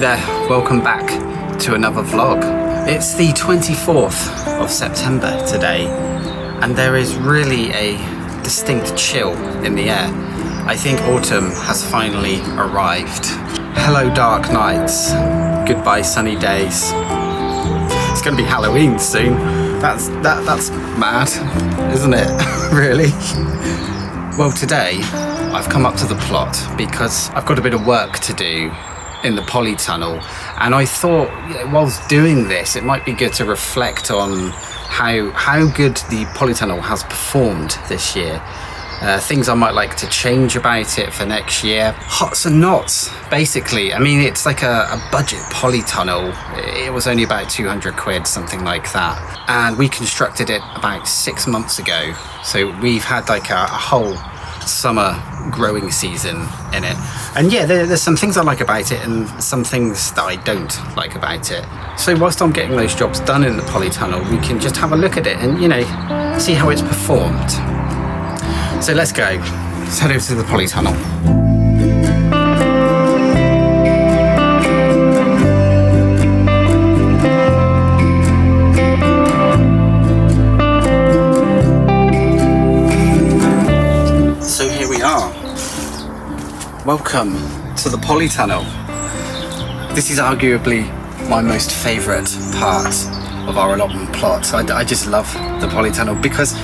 there, welcome back to another vlog. It's the 24th of September today, and there is really a distinct chill in the air. I think autumn has finally arrived. Hello dark nights, goodbye sunny days. It's gonna be Halloween soon. That's mad, isn't it? Really? Well, today I've come up to the plot because I've got a bit of work to do in the Polytunnel, and I thought, whilst doing this, it might be good to reflect on how good the Polytunnel has performed this year. Things I might like to change about it for next year. Hots and knots, basically. I mean, it's like a budget Polytunnel. It was only about 200 quid, something like that. And we constructed it about 6 months ago. So we've had like a whole summer growing season in it. And yeah, there's some things I like about it and some things that I don't like about it. So whilst I'm getting those jobs done in the Polytunnel, we can just have a look at it and, see how it's performed. So let's go. Let's head over to the Polytunnel. So here we are. Welcome to the Polytunnel. This is arguably my most favourite part of our allotment plot. I just love the Polytunnel because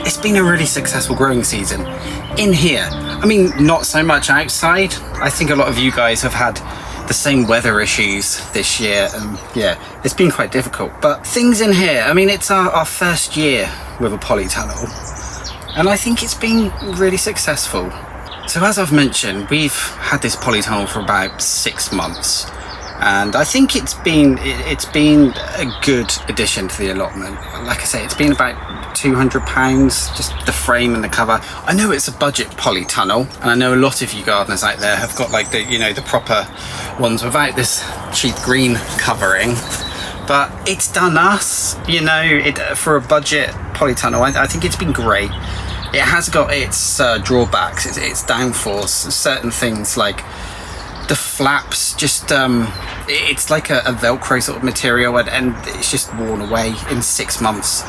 it's been a really successful growing season. In here, I mean, not so much outside. I think a lot of you guys have had the same weather issues this year, and yeah, it's been quite difficult. But things in here, I mean, it's our first year with a Polytunnel, and I think it's been really successful. So as I've mentioned, we've had this Polytunnel for about 6 months, and I think it's been a good addition to the allotment. Like I say, it's been about £200, just the frame and the cover. I know it's a budget Polytunnel, and I know a lot of you gardeners out there have got like the the proper ones without this cheap green covering. But it's done us, for a budget Polytunnel. I think it's been great. It has got its drawbacks, its downfalls. Certain things like the flaps, just it's like a Velcro sort of material, and it's just worn away in 6 months.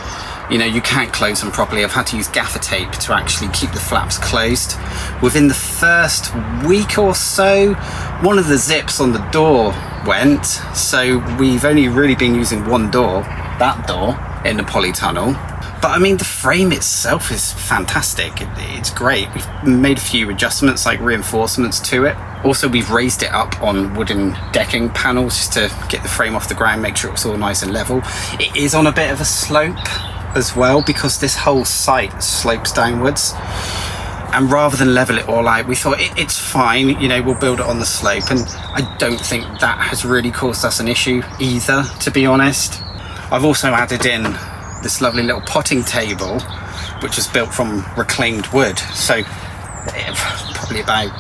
You can't close them properly. I've had to use gaffer tape to actually keep the flaps closed. Within the first week or so, one of the zips on the door went, so we've only really been using one door, that door, in the Polytunnel. But I mean, the frame itself is fantastic. It's great. We've made a few adjustments, like reinforcements to it. Also, we've raised it up on wooden decking panels just to get the frame off the ground, make sure it's all nice and level. It is on a bit of a slope as well, because this whole site slopes downwards. And rather than level it all out, we thought it's fine, we'll build it on the slope. And I don't think that has really caused us an issue either, to be honest. I've also added in this lovely little potting table, which is built from reclaimed wood. So probably about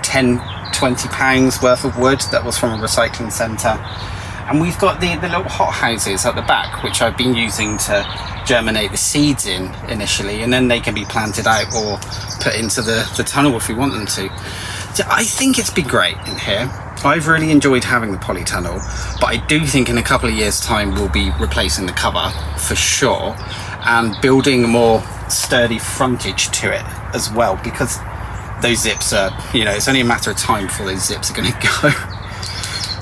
£10–20 worth of wood that was from a recycling centre. And we've got the little hot houses at the back, which I've been using to germinate the seeds in initially, and then they can be planted out or put into the tunnel if we want them to. So I think it's been great in here. I've really enjoyed having the Polytunnel, but I do think in a couple of years' time we'll be replacing the cover for sure, and building a more sturdy frontage to it as well, because those zips are, it's only a matter of time before those zips are going to go.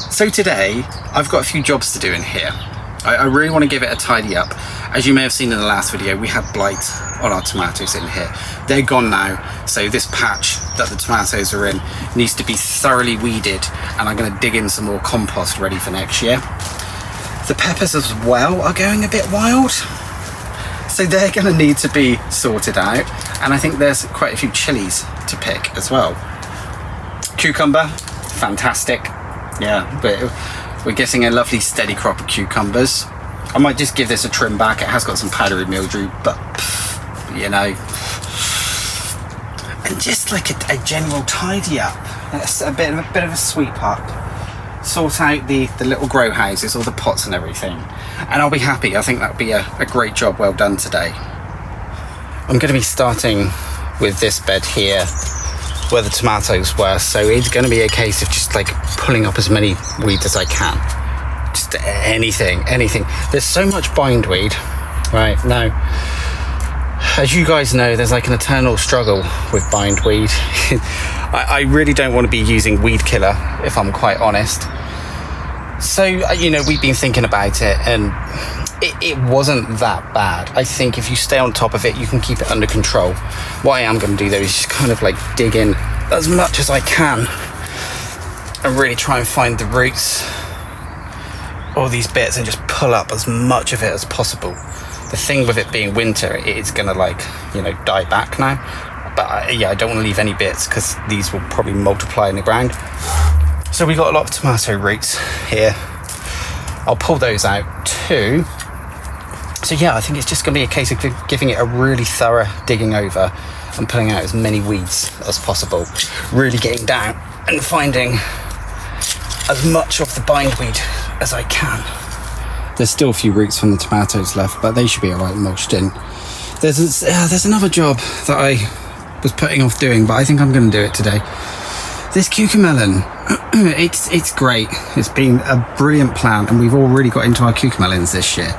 So today, I've got a few jobs to do in here. I really want to give it a tidy up. As you may have seen in the last video, we had blight on our tomatoes in here. They're gone now, so this patch that the tomatoes are in needs to be thoroughly weeded, and I'm going to dig in some more compost ready for next year. The peppers as well are going a bit wild, so they're going to need to be sorted out, and I think there's quite a few chilies to pick as well. Cucumber, fantastic. Yeah, we're getting a lovely steady crop of cucumbers. I might just give this a trim back. It has got some powdery mildew, but and just like a general tidy up, a bit of a sweep up, sort out the little grow houses, all the pots and everything, and I'll be happy. I think that'd be a great job well done today. I'm going to be starting with this bed here. where the tomatoes were, so it's going to be a case of just like pulling up as many weeds as I can. Just anything. There's so much bindweed right now. As you guys know, there's like an eternal struggle with bindweed. I really don't want to be using weed killer, if I'm quite honest. So, you know, we've been thinking about it, and it wasn't that bad. I think if you stay on top of it, you can keep it under control. What I am going to do though is just kind of like dig in as much as I can and really try and find the roots, all these bits, and just pull up as much of it as possible. The thing with it being winter, it's going to like, you know, die back now. But yeah, I don't want to leave any bits because these will probably multiply in the ground. So we got a lot of tomato roots here. I'll pull those out too. So yeah, I think it's just going to be a case of giving it a really thorough digging over and pulling out as many weeds as possible. Really getting down and finding as much of the bindweed as I can. There's still a few roots from the tomatoes left, but they should be alright mulched in. There's another job that I was putting off doing, but I think I'm going to do it today. This cucamelon, it's great. It's been a brilliant plant, and we've all really got into our cucamelons this year.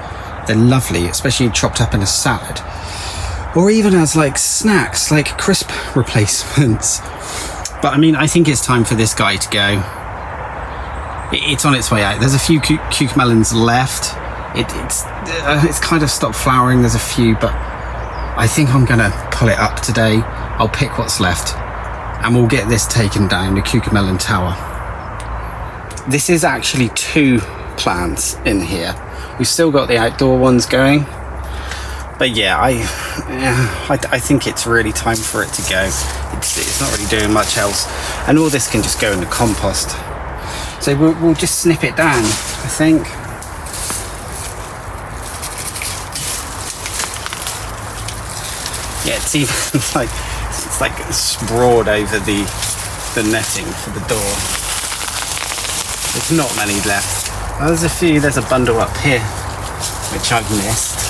They're lovely, especially chopped up in a salad, or even as like snacks, like crisp replacements. But I mean, I think it's time for this guy to go. It's on its way out. There's a few cucamelons left. It's kind of stopped flowering. There's a few, but I think I'm gonna pull it up today. I'll pick what's left, and we'll get this taken down, the Cucamelon Tower. This is actually 2 plants in here. We've still got the outdoor ones going, but yeah, I think it's really time for it to go. It's not really doing much else, and all this can just go in the compost. So we'll just snip it down, I think. Yeah, it's even like sprawled over the netting for the door. There's not many left. Oh, there's a bundle up here, which I've missed.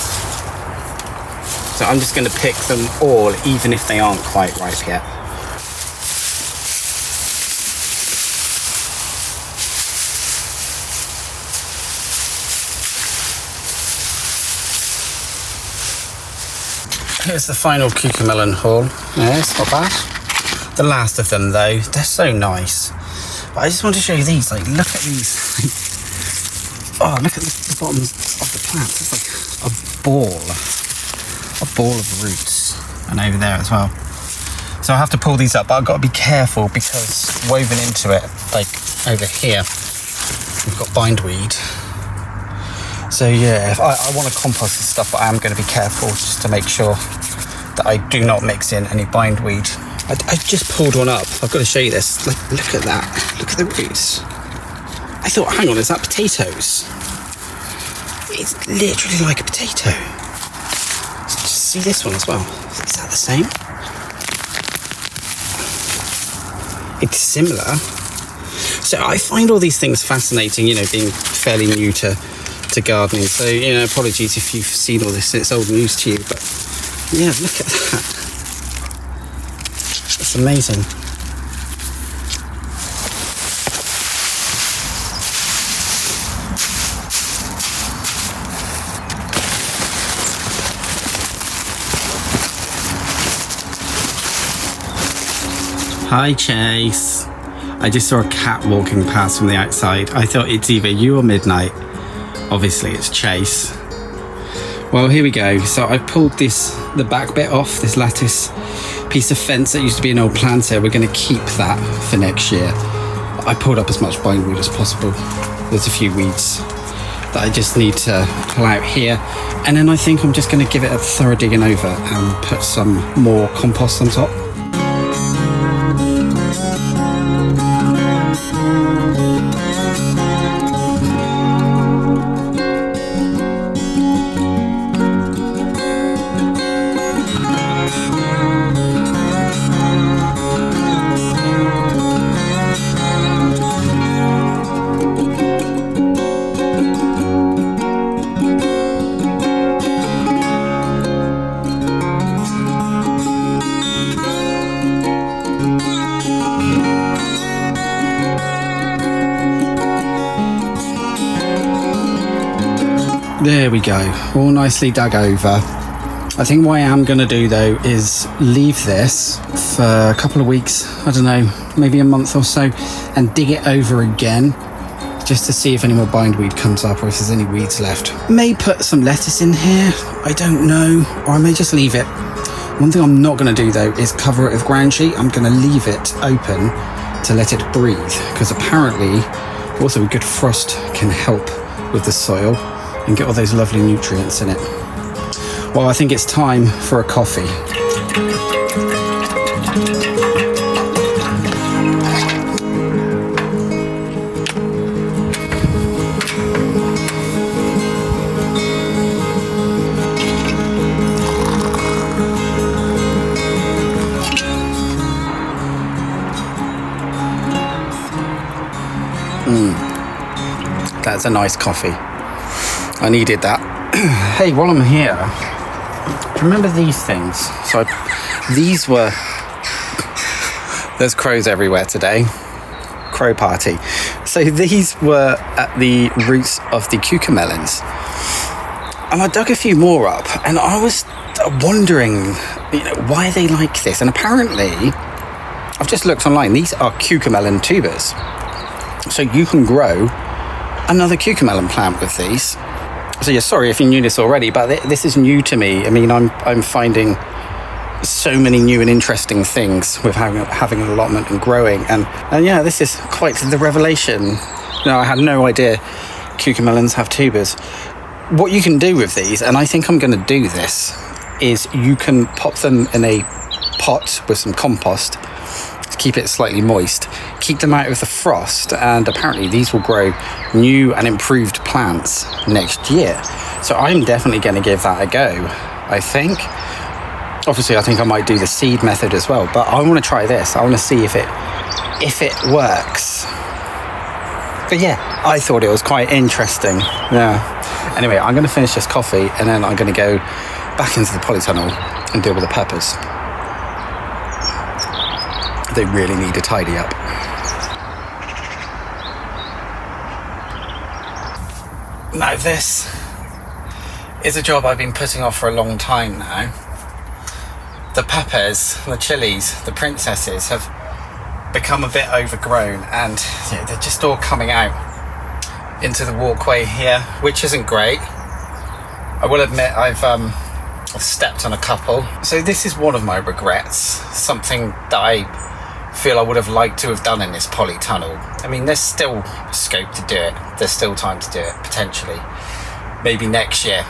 So I'm just going to pick them all, even if they aren't quite ripe yet. Here's the final cucamelon haul. Yeah, it's not bad. The last of them though, they're so nice. But I just want to show you these, like look at these. Oh, look at the bottoms of the plants. It's like a ball of roots. And over there as well. So I have to pull these up, but I've got to be careful because woven into it, like over here, we've got bindweed. So yeah, if I want to compost this stuff, but I am going to be careful just to make sure that I do not mix in any bindweed. I just pulled one up. I've got to show you this. Like, look at that. Look at the roots. I thought, hang on, is that potatoes? It's literally like a potato. Just see this one as well. Is that the same? It's similar. So I find all these things fascinating, you know, being fairly new to gardening. So, you know, apologies if you've seen all this, it's old news to you, but yeah, look at that. That's amazing. Hi, Chase. I just saw a cat walking past from the outside. I thought it's either you or Midnight. Obviously it's Chase. Well, here we go. So I pulled the back bit off, this lattice piece of fence that used to be an old planter. We're going to keep that for next year. I pulled up as much bindweed as possible. There's a few weeds that I just need to pull out here. And then I think I'm just going to give it a thorough digging over and put some more compost on top. There we go, all nicely dug over. I think what I am going to do though is leave this for a couple of weeks, I don't know, maybe a month or so, and dig it over again just to see if any more bindweed comes up or if there's any weeds left. May put some lettuce in here, I don't know, or I may just leave it. One thing I'm not going to do though is cover it with ground sheet. I'm going to leave it open to let it breathe, because apparently also a good frost can help with the soil and get all those lovely nutrients in it. Well, I think it's time for a coffee. That's a nice coffee. I needed that. Hey, while I'm here, remember these things? So these were... There's crows everywhere today. Crow party. So these were at the roots of the cucamelons. And I dug a few more up, and I was wondering, why they like this. And apparently, I've just looked online, these are Cucamelon Tubers. So you can grow another cucamelon plant with these. So yeah, sorry if you knew this already, but this is new to me. I mean, I'm finding so many new and interesting things with having an allotment and growing, and yeah, this is quite the revelation. I had no idea cucamelons have tubers. What you can do with these, and I think I'm going to do this, is you can pop them in a pot with some compost to keep it slightly moist, keep them out of the frost, and apparently these will grow new and improved plants next year. So I'm definitely going to give that a go, I think. Obviously, I think I might do the seed method as well, but I want to try this. I want to see if it works. But yeah, I thought it was quite interesting. Yeah. Anyway, I'm going to finish this coffee, and then I'm going to go back into the polytunnel and deal with the peppers. They really need a tidy up. Now this is a job I've been putting off for a long time now. The peppers, the chilies, the princesses have become a bit overgrown, and they're just all coming out into the walkway here, which isn't great. I will admit I've stepped on a couple. So this is one of my regrets, something that I feel I would have liked to have done in this polytunnel. I mean, there's still scope to do it. There's still time to do it, potentially. Maybe next year.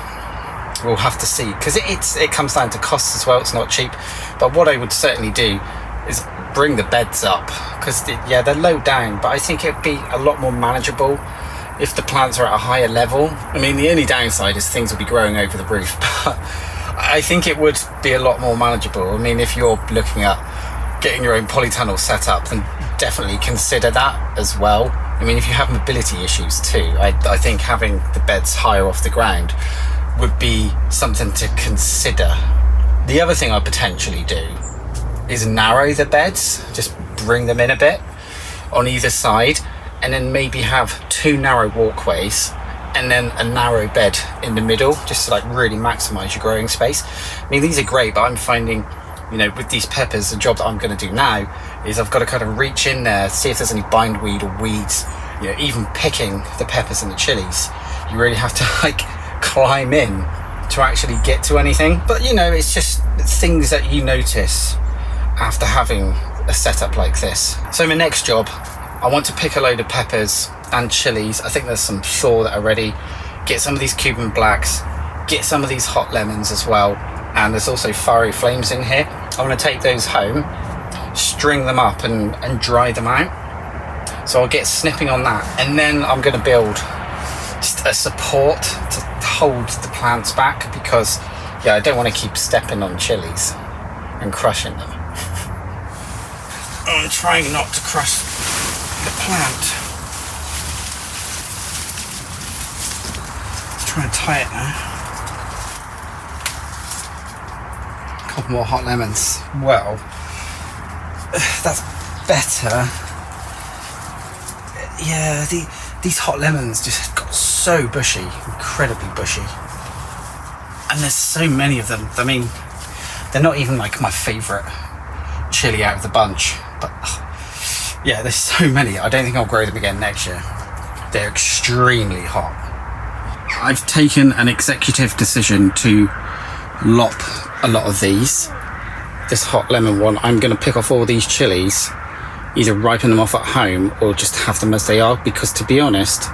We'll have to see, because it comes down to costs as well. It's not cheap. But what I would certainly do is bring the beds up, because they're low down, but I think it'd be a lot more manageable if the plants are at a higher level. I mean, the only downside is things will be growing over the roof, but I think it would be a lot more manageable. I mean, if you're looking at getting your own polytunnel set up, then definitely consider that as well. I mean, if you have mobility issues too, I think having the beds higher off the ground would be something to consider. The other thing I'd potentially do is narrow the beds, just bring them in a bit on either side, and then maybe have two narrow walkways and then a narrow bed in the middle, just to like really maximize your growing space. I mean, these are great, but I'm finding, with these peppers, the job that I'm going to do now is I've got to kind of reach in there, see if there's any bindweed or weeds. Even picking the peppers and the chilies, you really have to like climb in to actually get to anything. But it's just things that you notice after having a setup like this. So my next job, I want to pick a load of peppers and chilies. I think there's some thaw that are ready. Get some of these Cuban blacks, get some of these hot lemons as well, and there's also fiery flames in here. I want to take those home, string them up and dry them out. So I'll get snipping on that, and then I'm going to build just a support to hold the plants back, because I don't want to keep stepping on chilies and crushing them. I'm trying not to crush the plant. Let's try and tie it now. A couple more hot lemons. Well, that's better. Yeah, These hot lemons just got so bushy, incredibly bushy. And there's so many of them. I mean, they're not even like my favourite chili out of the bunch, but yeah, there's so many. I don't think I'll grow them again next year. They're extremely hot. I've taken an executive decision to lop a lot of these. This hot lemon one, I'm going to pick off all these chilies, either ripen them off at home or just have them as they are, because to be honest,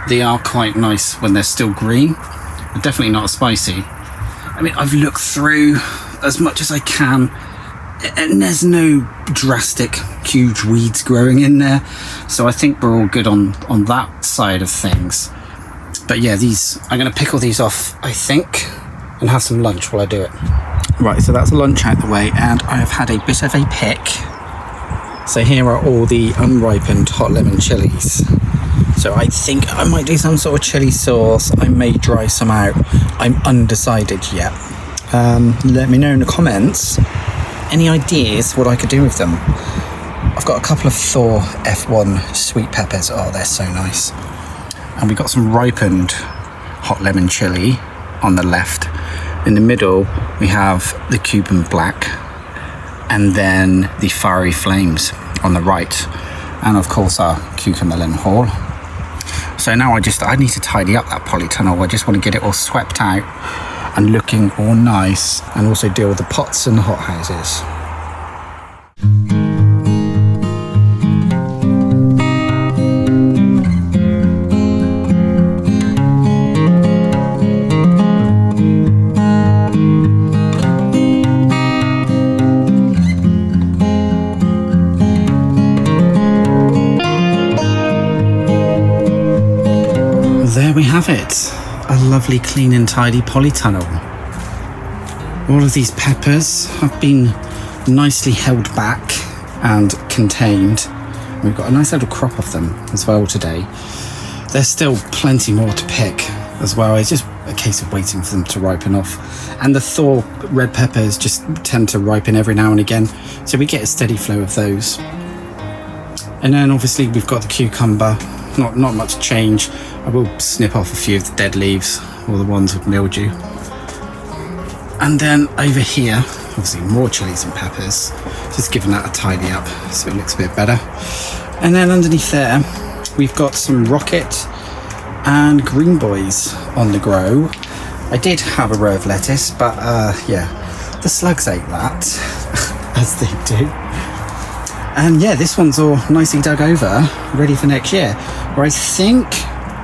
they are quite nice when they're still green. They're definitely not spicy. I mean, I've looked through as much as I can, and there's no drastic, huge weeds growing in there. So I think we're all good on that side of things. But yeah, these, I'm going to pick all these off, I think, and have some lunch while I do it. Right, so that's lunch out the way, and I have had a bit of a pick. So here are all the unripened hot lemon chilies. So I think I might do some sort of chili sauce. I may dry some out. I'm undecided yet. Let me know in the comments any ideas what I could do with them. I've got a couple of Thor F1 sweet peppers. Oh, they're so nice. And we've got some ripened hot lemon chili on the left. In the middle, we have the Cuban black, and then the fiery flames on the right, and of course our Cucamelon haul. So now I need to tidy up that polytunnel. I just want to get it all swept out and looking all nice, and also deal with the pots and the hothouses. There we have it, a lovely clean and tidy polytunnel. All of these peppers have been nicely held back and contained. We've got a nice little crop of them as well today. There's still plenty more to pick as well. It's just a case of waiting for them to ripen off. And the Thor red peppers just tend to ripen every now and again, so we get a steady flow of those. And then obviously we've got the cucumber. Not much change. I will snip off a few of the dead leaves, or the ones with mildew. And then over here, obviously more chilies and peppers, just giving that a tidy up so it looks a bit better. And then underneath there, we've got some rocket and green boys on the grow. I did have a row of lettuce, but yeah, the slugs ate that, as they do. And yeah, this one's all nicely dug over, ready for next year. Where I think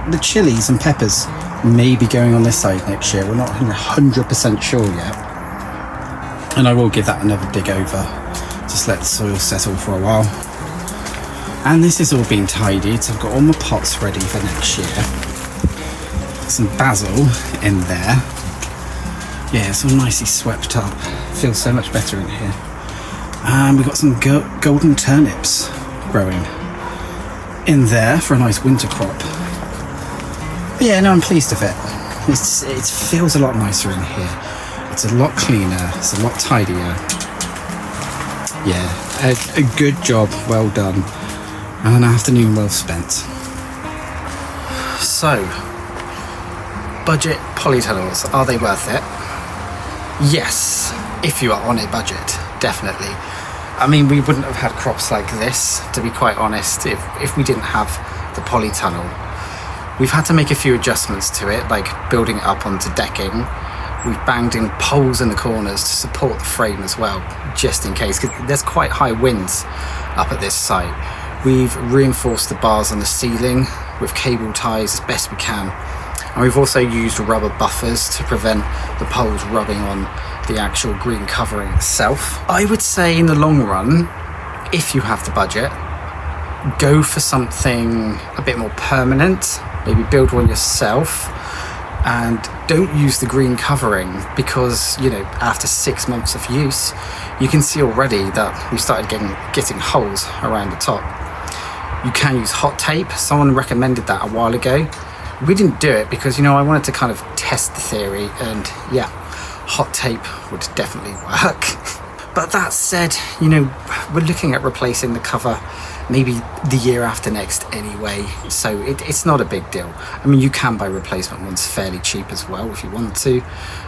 the chilies and peppers may be going on this side next year. We're not 100% sure yet. And I will give that another dig over. Just let the soil settle for a while. And this is all being tidied, so I've got all my pots ready for next year. Some basil in there. Yeah, it's all nicely swept up. Feels so much better in here. And we've got some golden turnips growing in there for a nice winter crop. But yeah, no, I'm pleased with it. It feels a lot nicer in here. It's a lot cleaner, it's a lot tidier. Yeah, a good job, well done, and an afternoon well spent. So, budget polytunnels, are they worth it? Yes, if you are on a budget, definitely. I mean, we wouldn't have had crops like this, to be quite honest, if we didn't have the polytunnel. We've had to make a few adjustments to it, like building it up onto decking. We've banged in poles in the corners to support the frame as well, just in case, because there's quite high winds up at this site. We've reinforced the bars on the ceiling with cable ties as best we can. And we've also used rubber buffers to prevent the poles rubbing on the actual green covering itself. I would say in the long run, if you have the budget, go for something a bit more permanent. Maybe build one yourself, and don't use the green covering, because, you know, after 6 months of use, you can see already that we started getting holes around the top. You can use hot tape. Someone recommended that a while ago. We didn't do it because, you know, I wanted to kind of test the theory, and yeah, hot tape would definitely work. But that said, you know, we're looking at replacing the cover maybe the year after next anyway, so it's not a big deal. I mean, you can buy replacement ones fairly cheap as well if you want to,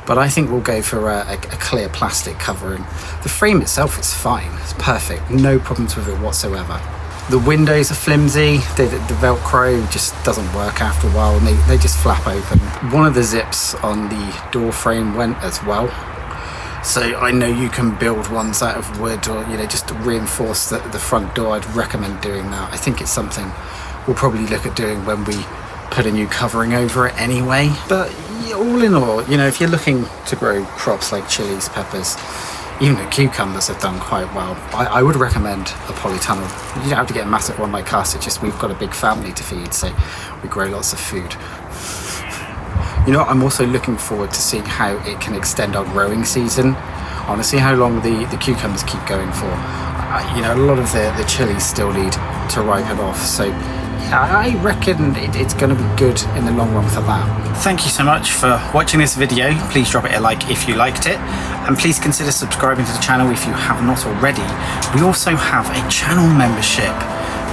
but I think we'll go for a clear plastic covering. The frame itself is fine, it's perfect, no problems with it whatsoever. The windows are flimsy, the Velcro just doesn't work after a while, and they just flap open. One of the zips on the door frame went as well. So I know you can build ones out of wood, or, you know, just to reinforce the front door. I'd recommend doing that. I think it's something we'll probably look at doing when we put a new covering over it anyway. But all in all, you know, if you're looking to grow crops like chilies, peppers, even the cucumbers have done quite well, I would recommend a polytunnel. You don't have to get a massive one like us, it's just we've got a big family to feed, so we grow lots of food. You know, I'm also looking forward to seeing how it can extend our growing season. I want to see how long the cucumbers keep going for. You know, a lot of the chilies still need to ripen off, so yeah, I reckon it's going to be good in the long run for that. Thank you so much for watching this video. Please drop it a like if you liked it, and please consider subscribing to the channel if you have not already. We also have a channel membership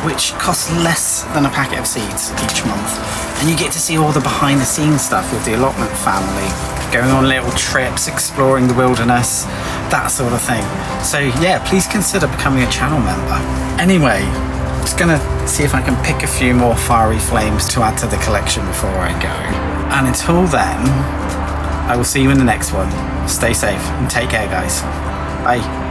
which costs less than a packet of seeds each month, and you get to see all the behind the scenes stuff with the Allotment family, going on little trips, exploring the wilderness, that sort of thing. So yeah, please consider becoming a channel member. Anyway, I'm just gonna see if I can pick a few more fiery flames to add to the collection before I go. And until then, I will see you in the next one. Stay safe and take care, guys. Bye.